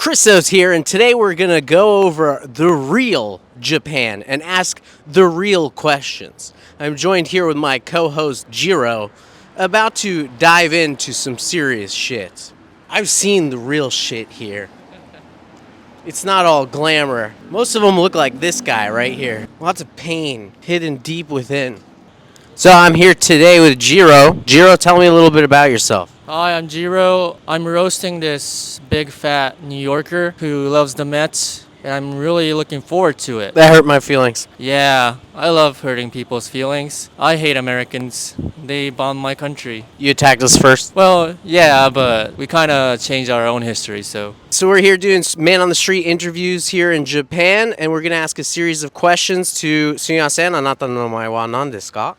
Christos here, and today we're going to go over the real Japan and ask the real questions. I'm joined here with my co-host Jiro, about to dive into some serious shit. I've seen the real shit here. It's not all glamour. Most of them look like this guy right here. Lots of pain hidden deep within. So I'm here today with Jiro. Jiro, tell me a little bit about yourself. Hi, I'm Jiro. I'm roasting this big fat New Yorker who loves the Mets, and I'm really looking forward to it. That hurt my feelings. Yeah, I love hurting people's feelings. I hate Americans. They bomb my country. You attacked us first. Well, yeah, but we kind of changed our own history, so. So we're here doing man on the street interviews here in Japan, and we're going to ask a series of questions to Sumimasen, anata no namae wa nan desu ka?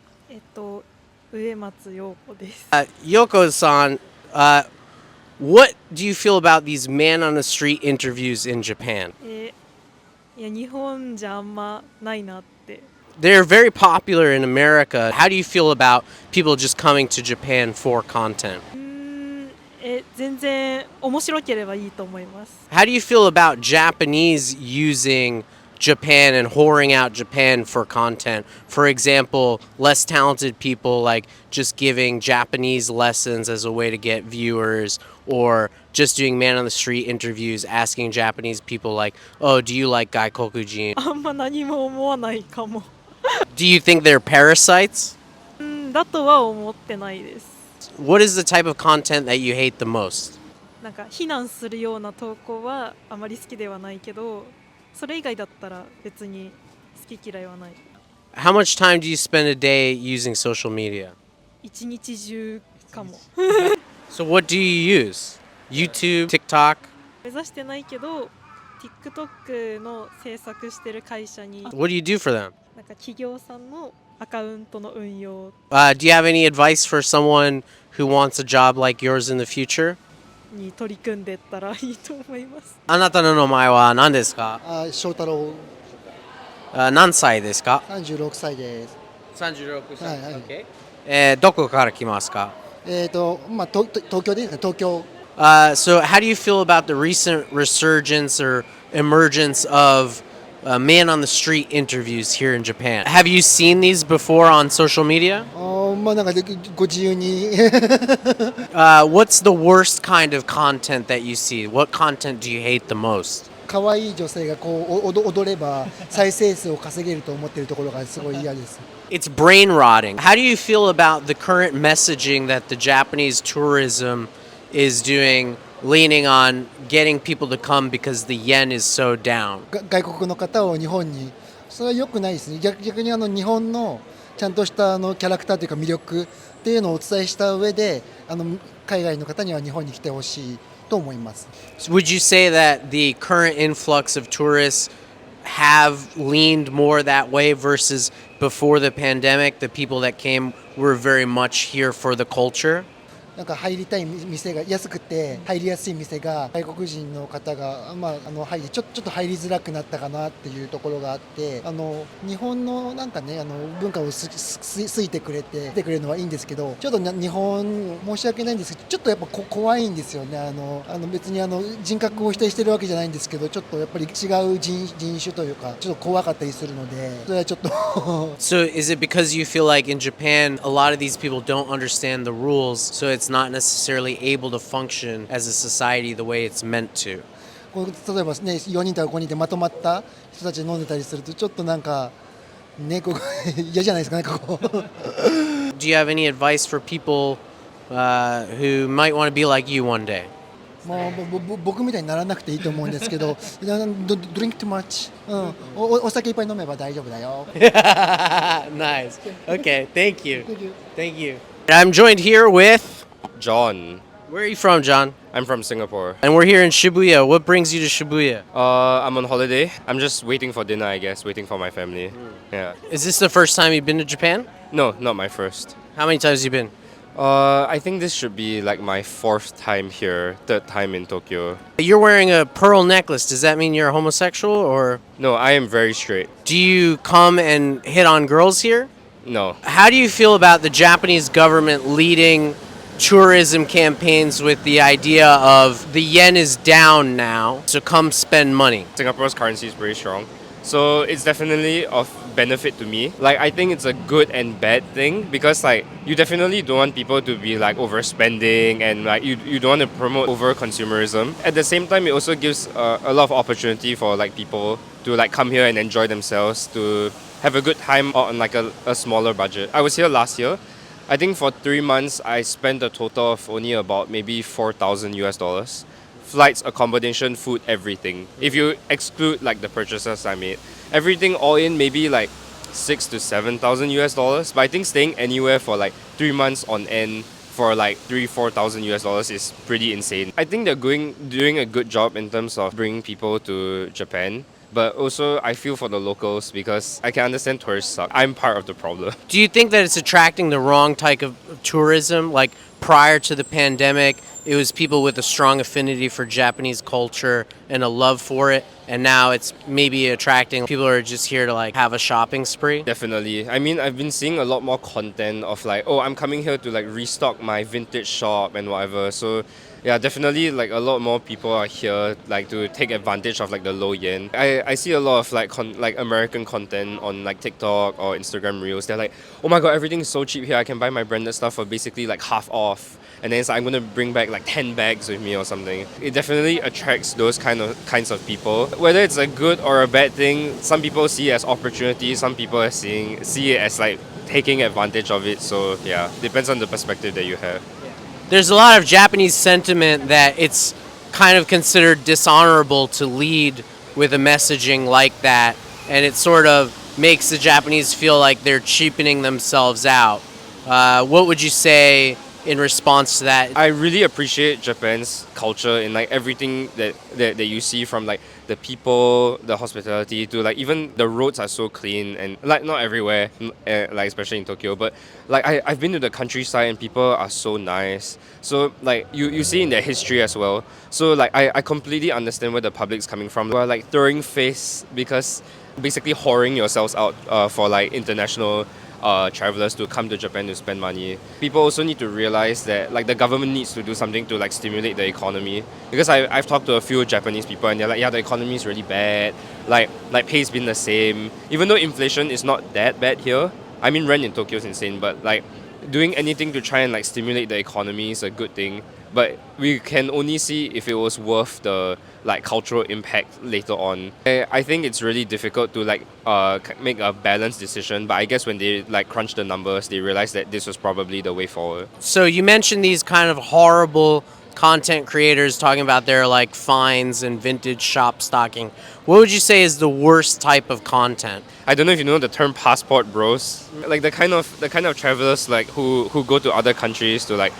植松陽子です。 Yoko-san, what do you feel about these man on the street interviews in Japan? いや日本じゃあんまないなって。 They're very popular in America. How do you feel about people just coming to Japan for content? 全然面白ければいいと思います。 How do you feel about Japanese using Japan and whoring out Japan for content? For example, less talented people like just giving Japanese lessons as a way to get viewers, or just doing man on the street interviews asking Japanese people like, oh, do you like gaikokujin? あんま何も思わないかも。 Do you think they're parasites? だとは思ってないです。 What is the type of content that you hate the most? なんか非難するような投稿はあまり好きではないけど、それ以外だったら別に好き嫌いはない。 How much time do you spend a day using social media? 一日中かも。 So what do you use? YouTube, TikTok? 目指してないけど、TikTok の制作してる会社に What do you do for them? なんか企業さんのアカウントの運用 Do you have any advice for someone who wants a job like yours in the future? に取り組んでったらいいと思います。 Anata no namae wa nan desu ka? 翔太郎 Nan sai desu ka? 36歳です。 36歳。はいはい。 Okay. どこから来ますか? 東京でいいですか、東京。 So how do you feel about the recent resurgence or emergence of man on the street interviews here in Japan? Have you seen these before on social media? なんかご自由に What's the worst kind of content that you see? What content do you hate the most? 可愛い女性がこう踊れば再生数を稼げると思っているところがすごい嫌です。 It's brain rotting. How do you feel about the current messaging that the Japanese tourism is doing, leaning on getting people to come because the yen is so down? 外国の方を日本に、それは良くないですね。逆に日本のちゃんとしたキャラクターというか魅力っていうのをお伝えした上で海外の方には日本に来てほしいと思います。 So would you say that the current influx of tourists have leaned more that way versus before the pandemic, the people that came were very much here for the culture? なんか入りたい店が安くて入りやすい店が外国人の方が入りちょっと入りづらくなったかなっていうところがあって日本のなんかね文化を好いてくれるのはいいんですけどちょっと日本申し訳ないんですけどちょっとやっぱ怖いんですよね別に人格を否定してるわけじゃないんですけどちょっとやっぱり違う人種というかちょっと怖かったりするのでそれはちょっと So is it because you feel like in Japan a lot of these people don't understand the rules, so it's not necessarily able to function as a society the way it's meant to? 例えばね4人とか5人でまとまった人たちで飲んでたりするとちょっとなんかね嫌じゃないですかねここ Do you have any advice for people who might want to be like you one day? もう僕みたいにならなくていいと思うんですけどdrink too much、お酒いっぱい飲めば大丈夫だよ Nice. Okay, thank you. Thank you. I'm joined here with John. Where are you from, John? I'm from Singapore. And we're here in Shibuya. What brings you to Shibuya? I'm on holiday. I'm just waiting for dinner, I guess, waiting for my family. Yeah. Is this the first time you've been to Japan? No, not my first. How many times have you been? I think this should be like my fourth time here, third time in Tokyo. You're wearing a pearl necklace. Does that mean you're a homosexual, or No, I am very straight. do you come and hit on girls here? No. How do you feel about the Japanese government leading tourism campaigns with the idea of the yen is down now, so come spend money. Singapore's currency is very strong. So it's definitely of benefit to me. Like I think it's a good and bad thing because like you definitely don't want people to be like overspending and like you don't want to promote over consumerism. At the same time, it also gives a lot of opportunity for like people to like come here and enjoy themselves, to have a good time on like a smaller budget. I was here last year. I think for 3 months I spent a total of only about maybe 4,000 US dollars. Flights, accommodation, food, everything. If you exclude like the purchases I made, everything all in maybe like 6 to 7,000 US dollars. But I think staying anywhere for like 3 months on end for like 3-4,000 US dollars is pretty insane. I think they're doing a good job in terms of bringing people to Japan. But also, I feel for the locals because I can understand tourists suck. I'm part of the problem. Do you think that it's attracting the wrong type of tourism? Like prior to the pandemic, it was people with a strong affinity for Japanese culture and a love for it, and now it's maybe attracting people who are just here to like have a shopping spree? Definitely. I mean, I've been seeing a lot more content of like, oh, I'm coming here to like restock my vintage shop and whatever. So yeah, definitely like a lot more people are here like to take advantage of like the low yen. I see a lot of like like American content on like TikTok or Instagram Reels. They're like, oh my god, everything is so cheap here. I can buy my branded stuff for basically like half off. And then it's like, I'm gonna bring back like 10 bags with me or something. It definitely attracts those kinds of people. Whether it's a good or a bad thing, some people see it as opportunity, some people are see it as like taking advantage of it. So yeah, depends on the perspective that you have. There's a lot of Japanese sentiment that it's kind of considered dishonorable to lead with a messaging like that, and it sort of makes the Japanese feel like they're cheapening themselves out. What would you say in response to that? I really appreciate Japan's culture in like everything that you see, from like the people, the hospitality, to like even the roads are so clean, and like not everywhere, like especially in Tokyo, but like I've been to the countryside and people are so nice. So like you see in their history as well. So like I completely understand where the public's coming from. We're like throwing face because basically whoring yourselves out for like international travelers to come to Japan to spend money. People also need to realize that like the government needs to do something to like stimulate the economy, because I've talked to a few Japanese people and they're like, yeah, the economy is really bad, like pay's been the same, even though inflation is not that bad here. I mean, rent in Tokyo is insane, but like doing anything to try and like stimulate the economy is a good thing, but we can only see if it was worth the like cultural impact later on. I think it's really difficult to like make a balanced decision, but I guess when they like crunch the numbers, they realize that this was probably the way forward. So you mentioned these kind of horrible content creators talking about their like finds and vintage shop stocking. What would you say is the worst type of content? I don't know if you know the term passport bros, like the kind of travelers like who go to other countries to like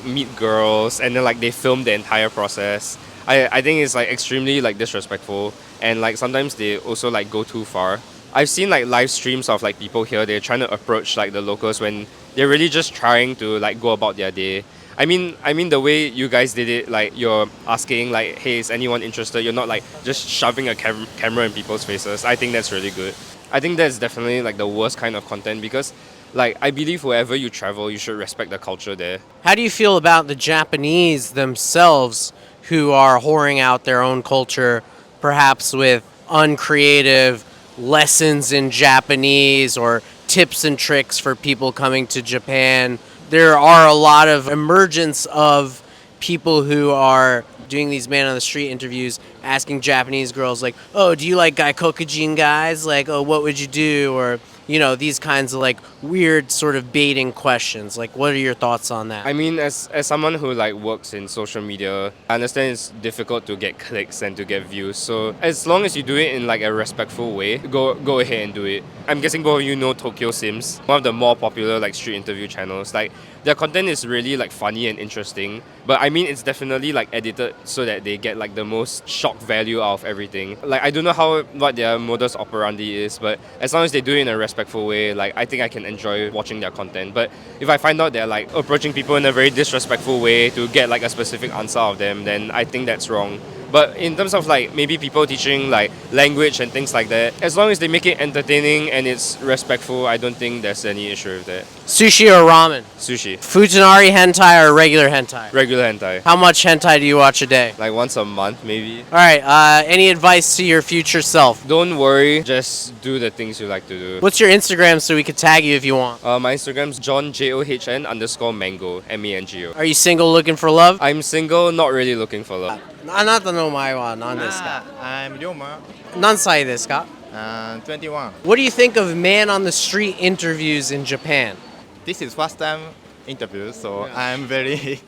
meet girls, and then like they film the entire process. I think it's like extremely like disrespectful, and like sometimes they also like go too far. I've seen like live streams of like people here, they're trying to approach like the locals when they're really just trying to like go about their day. I mean the way you guys did it, like you're asking like, hey, is anyone interested? You're not like just shoving a camera in people's faces. I think that's really good. I think that's definitely like the worst kind of content, because like I believe wherever you travel, you should respect the culture there. How do you feel about the Japanese themselves who are whoring out their own culture, perhaps with uncreative lessons in Japanese or tips and tricks for people coming to Japan? There are a lot of emergence of people who are doing these man on the street interviews, asking Japanese girls like, oh, do you like gaikokujin guys? Like, oh, what would you do? Or, you know, these kinds of like weird sort of baiting questions. Like, what are your thoughts on that? I mean, as someone who like works in social media, I understand it's difficult to get clicks and to get views. So as long as you do it in like a respectful way, go ahead and do it. I'm guessing both of you know Tokyo Sims, one of the more popular like street interview channels. Like their content is really like funny and interesting, but I mean it's definitely like edited so that they get like the most shock value out of everything. Like I don't know what their modus operandi is, but as long as they do it in a respectful way, like I think I can enjoy watching their content. But if I find out they're like approaching people in a very disrespectful way to get like a specific answer out of them, then I think that's wrong. But in terms of like maybe people teaching like language and things like that, as long as they make it entertaining and it's respectful, I don't think there's any issue with that. Sushi or ramen? Sushi, Futanari hentai or regular hentai? regular hentai, How much hentai do you watch a day? like once a month maybe. All right, any advice to your future self? Don't worry, just do the things you like to do. What's your Instagram so we could tag you if you want? My Instagram's JOHN_mango MANGO. Are you single looking for love? I'm single, not really looking for love. あなたの前は何ですか? I'm Ryoma, 何歳ですか? 21. What do you think of man on the street interviews in Japan? This is first time interview, so I'm very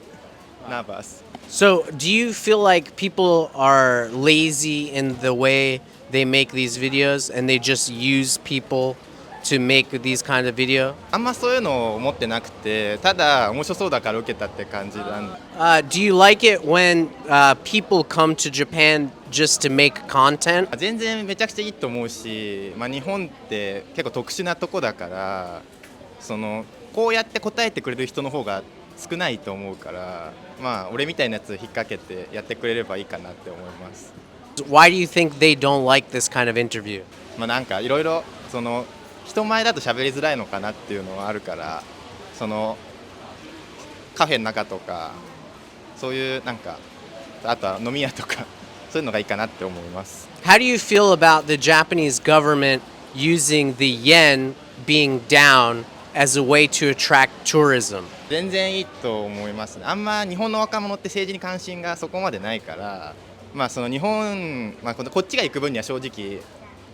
nervous. So, do you feel like people are lazy in the way they make these videos and they just use people to make these kind of video? あんまそういうのを思ってなくて、ただ面白そうだから受けたって感じなんで。Do you like it when people come to Japan just to make content? 全然めちゃくちゃいいと思うし、日本って結構特殊なとこだから、こうやって答えてくれる人の方が少ないと思うから、俺みたいなやつ引っ掛けてやってくれればいいかなって思います。Why do you think they don't like this kind of interview? なんかいろいろ人前だと喋りづらいのかなっていうのはあるから、カフェの中とかそういうなんか、あとは飲み屋とかそういうのがいいかなって思います。 How do you feel about the Japanese government using the yen being down as a way to attract tourism? 全然いいと思いますね。あんま日本の若者って政治に関心がそこまでないから、日本、こっちが行く分には正直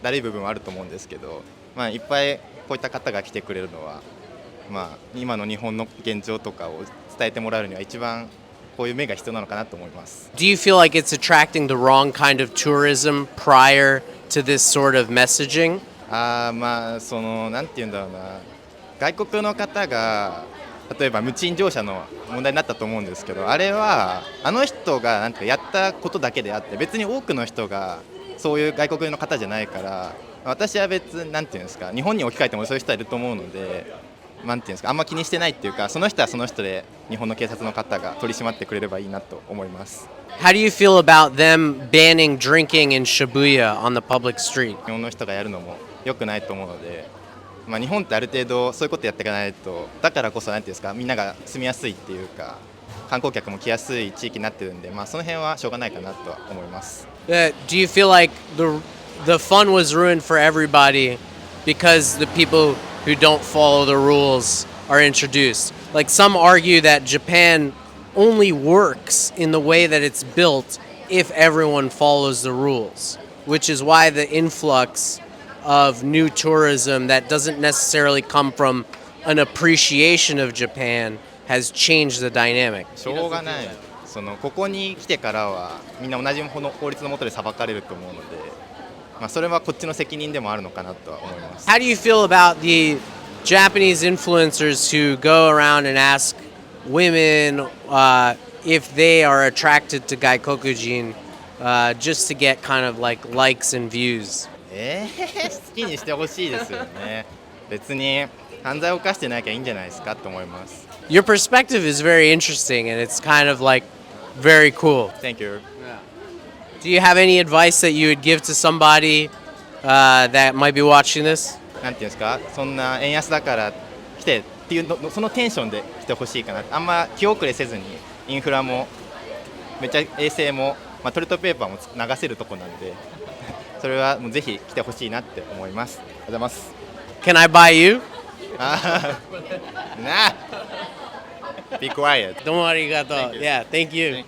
だるい部分はあると思うんですけど、いっぱいこういった方が来てくれるのは、今の日本の現状とかを伝えてもらえるには一番こういう目が必要なのかなと思います。 Do you feel like it's attracting the wrong kind of tourism prior to this sort of messaging? なんて言うんだろうな、外国の方が例えば無賃乗車の問題になったと思うんですけど、あれはあの人がなんかやったことだけであって、別に多くの人がそういう外国の方じゃないから、私は別になんていうんですか、日本に置き換えてもそういう人はいると思うので、なんていうんですか、あんま気にしてないっていうか、その人はその人で日本の警察の方が取り締まってくれればいいなと思います。 How do you feel about them banning drinking in Shibuya on the public street? 日本の人がやるのも良くないと思うので、日本ってある程度そういうことやっていかないと、だからこそなんていうんですか、みんなが住みやすいっていうか、観光客も来やすい地域になってるんで、その辺はしょうがないかなとは思います。 Do you feel like the fun was ruined for everybody because the people who don't follow the rules are introduced? Like some argue that Japan only works in the way that it's built if everyone follows the rules, which is why the influx of new tourism that doesn't necessarily come from an appreciation of Japan has changed the dynamic. しょうがない。ここに来てからはみんな同じ法律の下で裁かれると思うので、それはこっちの責任でもあるのかなとは思います。 How do you feel about the Japanese influencers who go around and ask women if they are attracted to gaikokujin just to get kind of like likes and views? 好きにしてほしいですよね。別に犯罪を犯してなきゃいいんじゃないですかと思います。 Your perspective is very interesting and it's kind of like very cool. Thank you. Do you have any advice that you would give to somebody that might be watching this? なんていうんですか、そんな円安だから来てっていうの、そのテンションで来てほしいかな。あんま気遅れせずに、インフラもめっちゃ衛生も、トイレットペーパーも流せるとこなんで、それはもうぜひ来てほしいなって思います。ありがとうございます。 Can I buy you? Be quiet. どうもありがとう. Yeah, thank you.